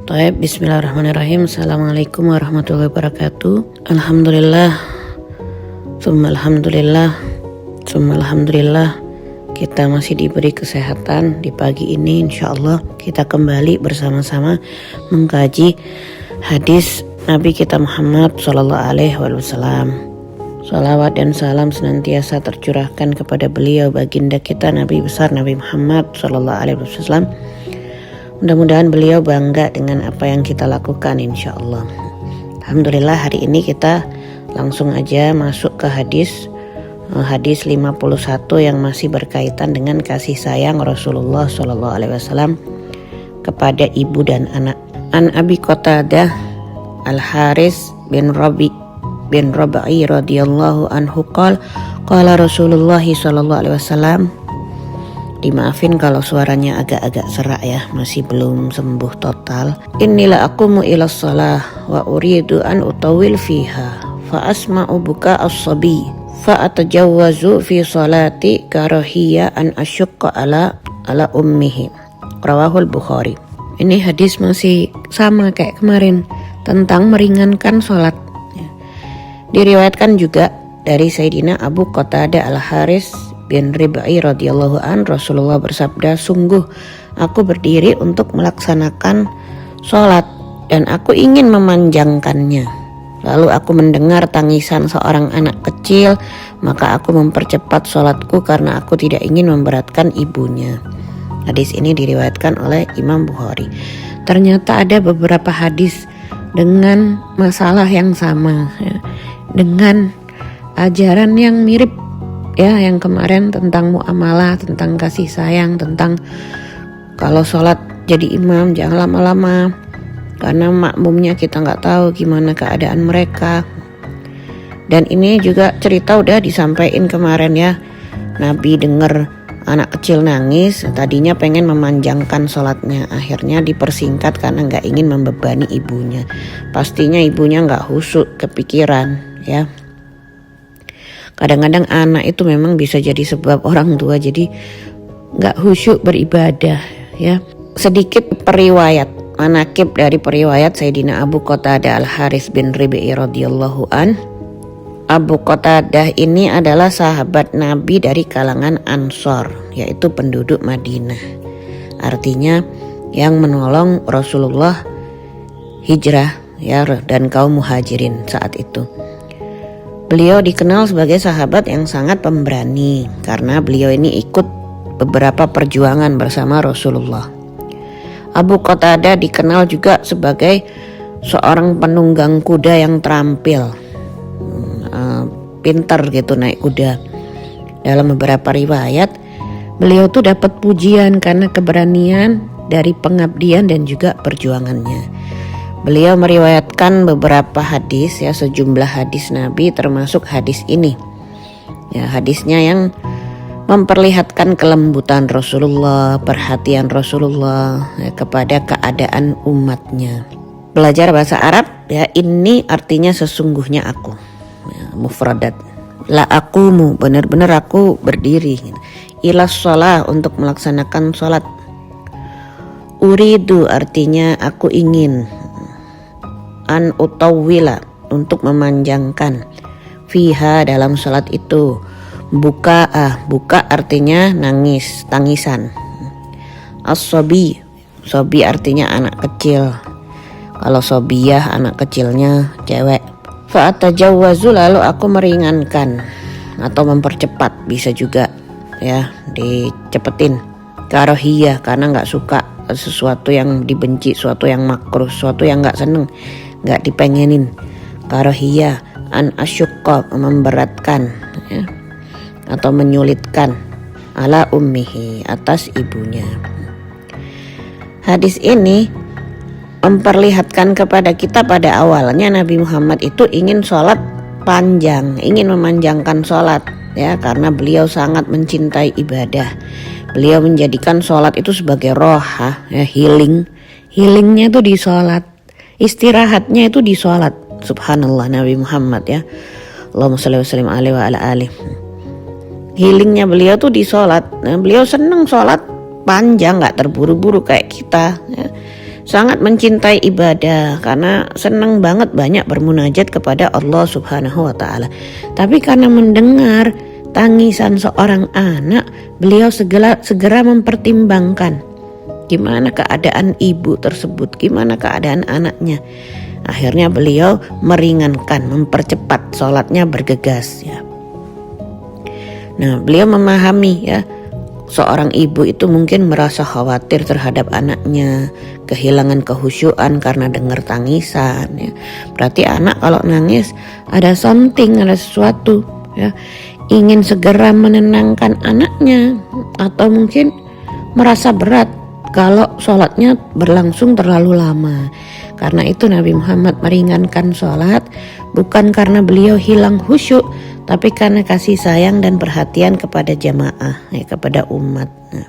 Taib, bismillahirrahmanirrahim. Assalamualaikum warahmatullahi wabarakatuh. Alhamdulillah, summa alhamdulillah, summa alhamdulillah. Kita masih diberi kesehatan di pagi ini. InsyaAllah kita kembali bersama-sama mengkaji hadis Nabi kita Muhammad SAW. Salawat dan salam senantiasa tercurahkan kepada beliau, baginda kita Nabi besar Nabi Muhammad SAW. Mudah-mudahan beliau bangga dengan apa yang kita lakukan, insya Allah. Alhamdulillah, hari ini kita langsung aja masuk ke hadis 51 yang masih berkaitan dengan kasih sayang Rasulullah SAW kepada ibu dan anak. An Abi Qatadah Al-Haris bin Rabi'i radhiyallahu anhu qala Rasulullah SAW. Dimaafin kalau suaranya agak-agak serak ya, masih belum sembuh total. Inilah aqumu ila shalah wa uridu an utawil fiha fa asma'u buka as-sabi fa atajawwazu fi salati karahiyya an asyqa ala ummihi. Rawahul Bukhari. Ini hadis masih sama kayak kemarin tentang meringankan sholat. Diriwayatkan juga dari Sayyidina Abu Qatadah Al-Haris bin Rabi'i radhiyallahu an, Rasulullah bersabda, sungguh aku berdiri untuk melaksanakan sholat dan aku ingin memanjangkannya. Lalu aku mendengar tangisan seorang anak kecil, maka aku mempercepat sholatku karena aku tidak ingin memberatkan ibunya. Hadis ini diriwayatkan oleh Imam Bukhari. Ternyata ada beberapa hadis dengan masalah yang sama ya, dengan ajaran yang mirip ya, yang kemarin tentang muamalah, tentang kasih sayang, tentang kalau sholat jadi imam jangan lama-lama karena makmumnya kita nggak tahu gimana keadaan mereka. Dan ini juga cerita udah disampaikan kemarin ya, Nabi dengar anak kecil nangis, tadinya pengen memanjangkan sholatnya, akhirnya dipersingkat karena nggak ingin membebani ibunya. Pastinya ibunya nggak khusyuk, kepikiran ya. Kadang-kadang anak itu memang bisa jadi sebab orang tua jadi gak khusyuk beribadah ya. Sedikit periwayat, manakib dari periwayat Sayyidina Abu Qatadah Al-Haris bin Rabi'i radhiyallahu an. Abu Qatadah ini adalah sahabat Nabi dari kalangan Ansor, yaitu penduduk Madinah. Artinya yang menolong Rasulullah hijrah ya, dan kaum muhajirin saat itu. Beliau dikenal sebagai sahabat yang sangat pemberani karena beliau ini ikut beberapa perjuangan bersama Rasulullah. Abu Qatadah dikenal juga sebagai seorang penunggang kuda yang terampil, pintar gitu naik kuda. Dalam beberapa riwayat, beliau tuh dapat pujian karena keberanian dari pengabdian dan juga perjuangannya. Beliau meriwayatkan beberapa hadis ya, sejumlah hadis Nabi termasuk hadis ini. Ya, hadisnya yang memperlihatkan kelembutan Rasulullah, perhatian Rasulullah ya, kepada keadaan umatnya. Belajar bahasa Arab ya, ini artinya sesungguhnya aku. Ya, mufradat. La aqumu, benar-benar aku berdiri. Ilas shalah, untuk melaksanakan sholat. Uridu artinya aku ingin. An utawwila, untuk memanjangkan. Fiha, dalam salat itu. Buka artinya nangis, tangisan. As-sobi, sobi artinya anak kecil. Kalau sobiyah anak kecilnya cewek. Fa'atajawwazu, lalu aku meringankan atau mempercepat, bisa juga ya, dicepetin. Karohiyah, karena nggak suka sesuatu yang dibenci, sesuatu yang makruh, sesuatu yang nggak seneng, nggak dipengenin. Karohiyah an asyukka, memberatkan ya, atau menyulitkan, ala ummihi, atas ibunya. Hadis ini memperlihatkan kepada kita pada awalnya Nabi Muhammad itu ingin sholat panjang, ingin memanjangkan sholat ya, karena beliau sangat mencintai ibadah. Beliau menjadikan sholat itu sebagai roha ya, healingnya itu di sholat, istirahatnya itu di sholat. Subhanallah, Nabi Muhammad ya, Allahumma sholli wa sallim alaihi wa ala alihi. Healingnya beliau tuh di sholat. Nah, beliau senang sholat panjang, nggak terburu-buru kayak kita ya. sangat mencintai ibadah karena senang banget banyak bermunajat kepada Allah Subhanahu wa taala. Tapi karena mendengar tangisan seorang anak, beliau segera mempertimbangkan gimana keadaan ibu tersebut, gimana keadaan anaknya. Akhirnya beliau meringankan, mempercepat sholatnya bergegas ya. Nah, beliau memahami ya, seorang ibu itu mungkin merasa khawatir terhadap anaknya, kehilangan kehusyuan karena dengar tangisan ya. Berarti anak kalau nangis ada something, ada sesuatu ya. Ingin segera menenangkan anaknya, atau mungkin merasa berat kalau sholatnya berlangsung terlalu lama. Karena itu Nabi Muhammad meringankan sholat bukan karena beliau hilang khusyuk, tapi karena kasih sayang dan perhatian kepada jamaah, ya, kepada umat. Nah,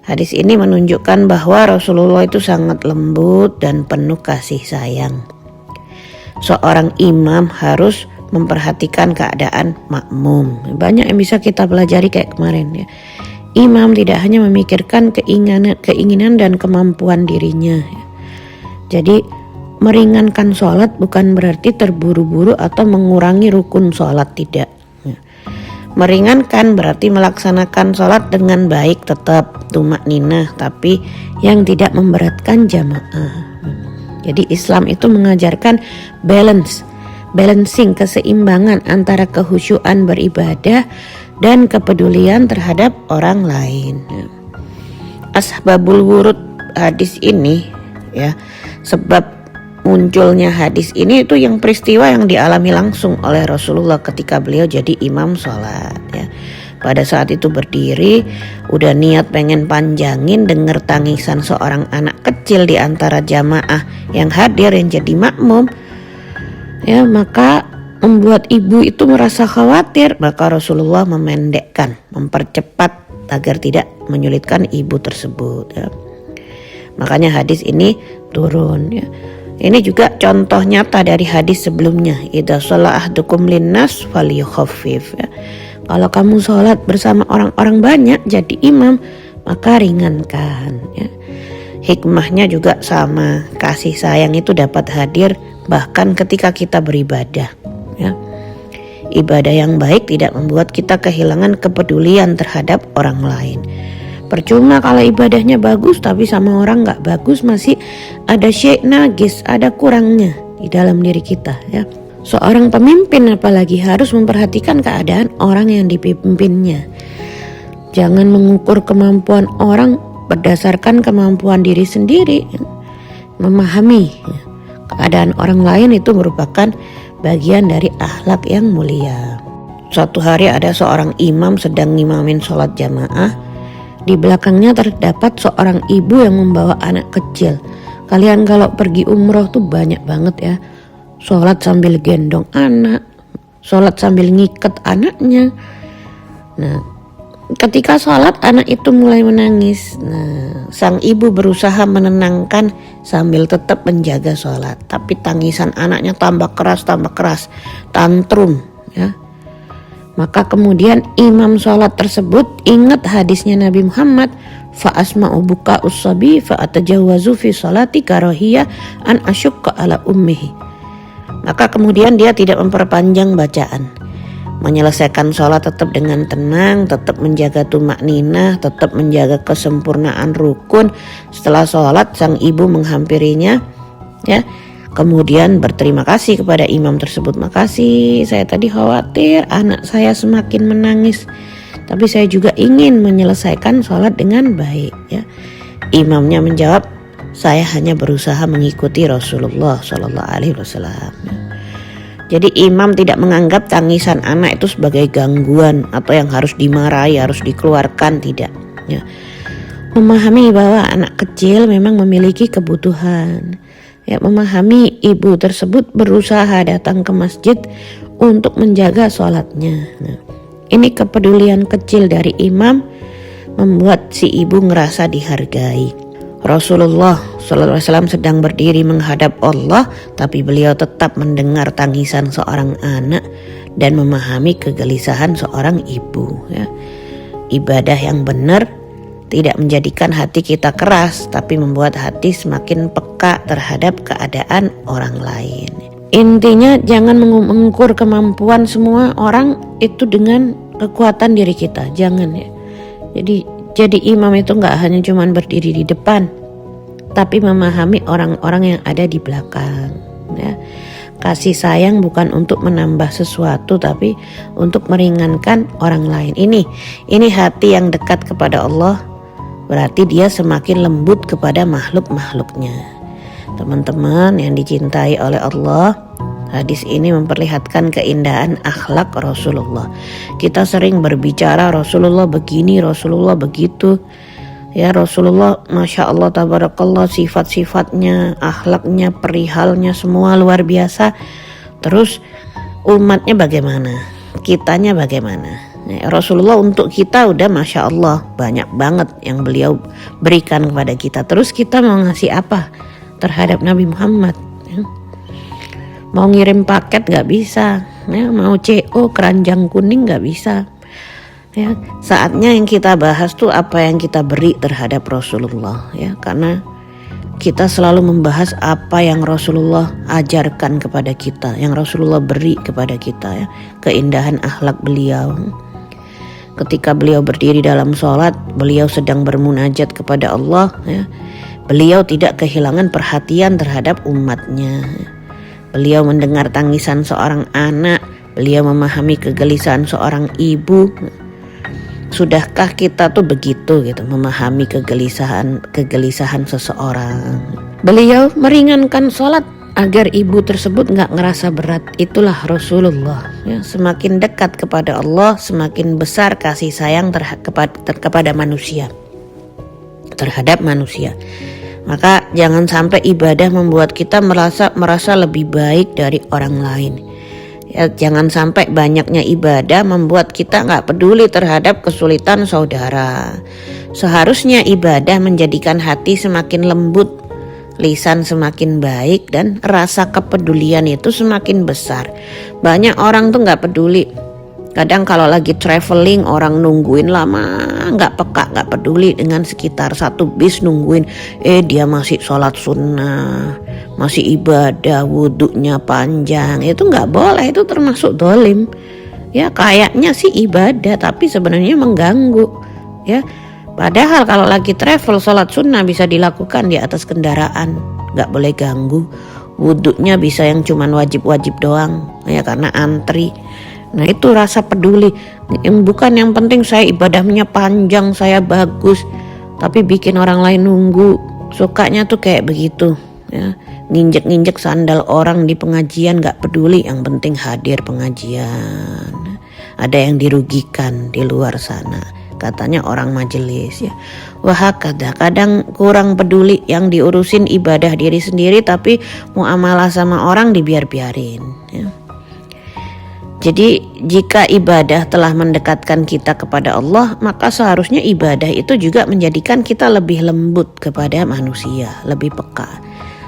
hadis ini menunjukkan bahwa Rasulullah itu sangat lembut dan penuh kasih sayang. Seorang imam harus memperhatikan keadaan makmum. Banyak yang bisa kita pelajari kayak kemarin ya. Imam tidak hanya memikirkan keinginan dan kemampuan dirinya ya. Jadi meringankan sholat bukan berarti terburu-buru atau mengurangi rukun sholat, tidak. Meringankan berarti melaksanakan sholat dengan baik, tetap tumakninah, tapi yang tidak memberatkan jamaah. Jadi Islam itu mengajarkan balancing, keseimbangan antara kekhusyuan beribadah dan kepedulian terhadap orang lain. Asbabul wurud hadis ini ya, sebab munculnya hadis ini itu yang peristiwa yang dialami langsung oleh Rasulullah ketika beliau jadi imam sholat ya. Pada saat itu berdiri, udah niat pengen panjangin, dengar tangisan seorang anak kecil di antara jamaah yang hadir yang jadi makmum ya, maka membuat ibu itu merasa khawatir. Maka Rasulullah memendekkan, mempercepat agar tidak menyulitkan ibu tersebut ya. Makanya hadis ini turun ya. Ini juga contoh nyata dari hadis sebelumnya, idza shalla ahdukum linnas falyukhaffif ya. Kalau kamu sholat bersama orang-orang banyak jadi imam, maka ringankan ya. Hikmahnya juga sama, kasih sayang itu dapat hadir bahkan ketika kita beribadah ya. Ibadah yang baik tidak membuat kita kehilangan kepedulian terhadap orang lain. Percuma kalau ibadahnya bagus tapi sama orang gak bagus, masih ada syai' nagis, ada kurangnya di dalam diri kita ya. Seorang pemimpin apalagi harus memperhatikan keadaan orang yang dipimpinnya. Jangan mengukur kemampuan orang berdasarkan kemampuan diri sendiri. Memahami keadaan orang lain itu merupakan bagian dari akhlak yang mulia. Suatu hari ada seorang imam sedang ngimamin sholat jamaah. Di belakangnya terdapat seorang ibu yang membawa anak kecil. Kalian kalau pergi umroh tuh banyak banget ya, sholat sambil gendong anak, sholat sambil ngikat anaknya. Nah, ketika sholat anak itu mulai menangis. Nah, sang ibu berusaha menenangkan sambil tetap menjaga sholat. Tapi tangisan anaknya tambah keras, tantrum ya. Maka kemudian imam sholat tersebut ingat hadisnya Nabi Muhammad, fa asma'u buka ussabi fa atajawazu fi sholati karahiyah an asyukka ala ummihi. Maka kemudian dia tidak memperpanjang bacaan, menyelesaikan sholat tetap dengan tenang, tetap menjaga tumakninah, tetap menjaga kesempurnaan rukun. Setelah sholat sang ibu menghampirinya ya, kemudian berterima kasih kepada imam tersebut. Makasih, saya tadi khawatir anak saya semakin menangis, tapi saya juga ingin menyelesaikan sholat dengan baik ya. Imamnya menjawab, saya hanya berusaha mengikuti Rasulullah Shallallahu Alaihi Wasallam. Jadi imam tidak menganggap tangisan anak itu sebagai gangguan atau yang harus dimarahi, harus dikeluarkan, tidak ya. Memahami bahwa anak kecil memang memiliki kebutuhan ya, memahami ibu tersebut berusaha datang ke masjid untuk menjaga sholatnya. Nah, ini kepedulian kecil dari imam membuat si ibu ngerasa dihargai. Rasulullah SAW sedang berdiri menghadap Allah, tapi beliau tetap mendengar tangisan seorang anak dan memahami kegelisahan seorang ibu ya. Ibadah yang benar Tidak menjadikan hati kita keras, tapi membuat hati semakin peka terhadap keadaan orang lain. Intinya jangan mengukur kemampuan semua orang itu dengan kekuatan diri kita, jangan ya. Jadi imam itu gak hanya cuman berdiri di depan, tapi memahami orang-orang yang ada di belakang ya. Kasih sayang bukan untuk menambah sesuatu, tapi untuk meringankan orang lain. Ini hati yang dekat kepada Allah, berarti dia semakin lembut kepada makhluk-makhluknya. Teman-teman yang dicintai oleh Allah, hadis ini memperlihatkan keindahan akhlak Rasulullah. Kita sering berbicara Rasulullah begini, Rasulullah begitu. Ya, Rasulullah Masya Allah tabarakallah, sifat-sifatnya, akhlaknya, perihalnya semua luar biasa. Terus umatnya bagaimana? Kitanya bagaimana? Ya, Rasulullah untuk kita udah Masya Allah banyak banget yang beliau berikan kepada kita. Terus kita mau ngasih apa terhadap Nabi Muhammad ya? Mau ngirim paket gak bisa ya? Mau CO keranjang kuning gak bisa ya. Saatnya yang kita bahas tuh apa yang kita beri terhadap Rasulullah ya, karena kita selalu membahas apa yang Rasulullah ajarkan kepada kita, yang Rasulullah beri kepada kita ya, keindahan akhlak beliau. Ketika beliau berdiri dalam sholat, beliau sedang bermunajat kepada Allah ya. Beliau tidak kehilangan perhatian terhadap umatnya. Beliau mendengar tangisan seorang anak, beliau memahami kegelisahan seorang ibu. Sudahkah kita tuh begitu gitu, memahami kegelisahan seseorang? Beliau meringankan sholat agar ibu tersebut gak ngerasa berat. Itulah Rasulullah ya. Semakin dekat kepada Allah, semakin besar kasih sayang kepada manusia, terhadap manusia. Maka jangan sampai ibadah membuat kita merasa lebih baik dari orang lain. Ya, jangan sampai banyaknya ibadah membuat kita gak peduli terhadap kesulitan saudara. Seharusnya ibadah menjadikan hati semakin lembut, lisan semakin baik, dan rasa kepedulian itu semakin besar. Banyak orang tuh gak peduli. Kadang kalau lagi traveling orang nungguin lama, gak peka, gak peduli dengan sekitar, satu bis nungguin, dia masih sholat sunnah, masih ibadah, wudhunya panjang. Itu gak boleh, itu termasuk dolim ya. Kayaknya sih ibadah tapi sebenarnya mengganggu ya. Padahal kalau lagi travel, sholat sunnah bisa dilakukan di atas kendaraan, gak boleh ganggu. Wudhunya bisa yang cuman wajib-wajib doang ya, karena antri. Nah itu rasa peduli. Bukan yang penting saya ibadahnya panjang, saya bagus, tapi bikin orang lain nunggu. Sukanya tuh kayak begitu ya. Nginjek-nginjek sandal orang di pengajian, gak peduli, yang penting hadir pengajian. Ada yang dirugikan di luar sana, katanya orang majelis ya. Wah, kadang kurang peduli, yang diurusin ibadah diri sendiri, tapi muamalah sama orang dibiar-biarin ya. Jadi jika ibadah telah mendekatkan kita kepada Allah, maka seharusnya ibadah itu juga menjadikan kita lebih lembut kepada manusia, lebih peka.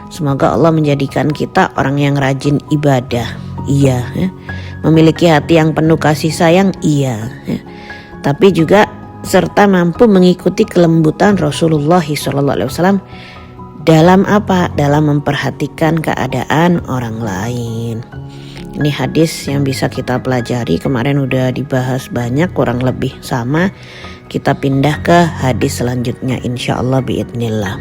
Semoga Allah menjadikan kita orang yang rajin ibadah, iya ya. Memiliki hati yang penuh kasih sayang, iya ya. Tapi juga serta mampu mengikuti kelembutan Rasulullah SAW dalam apa? Dalam memperhatikan keadaan orang lain. Ini hadis yang bisa kita pelajari. Kemarin udah dibahas banyak, kurang lebih sama. Kita pindah ke hadis selanjutnya insyaallah biidznillah.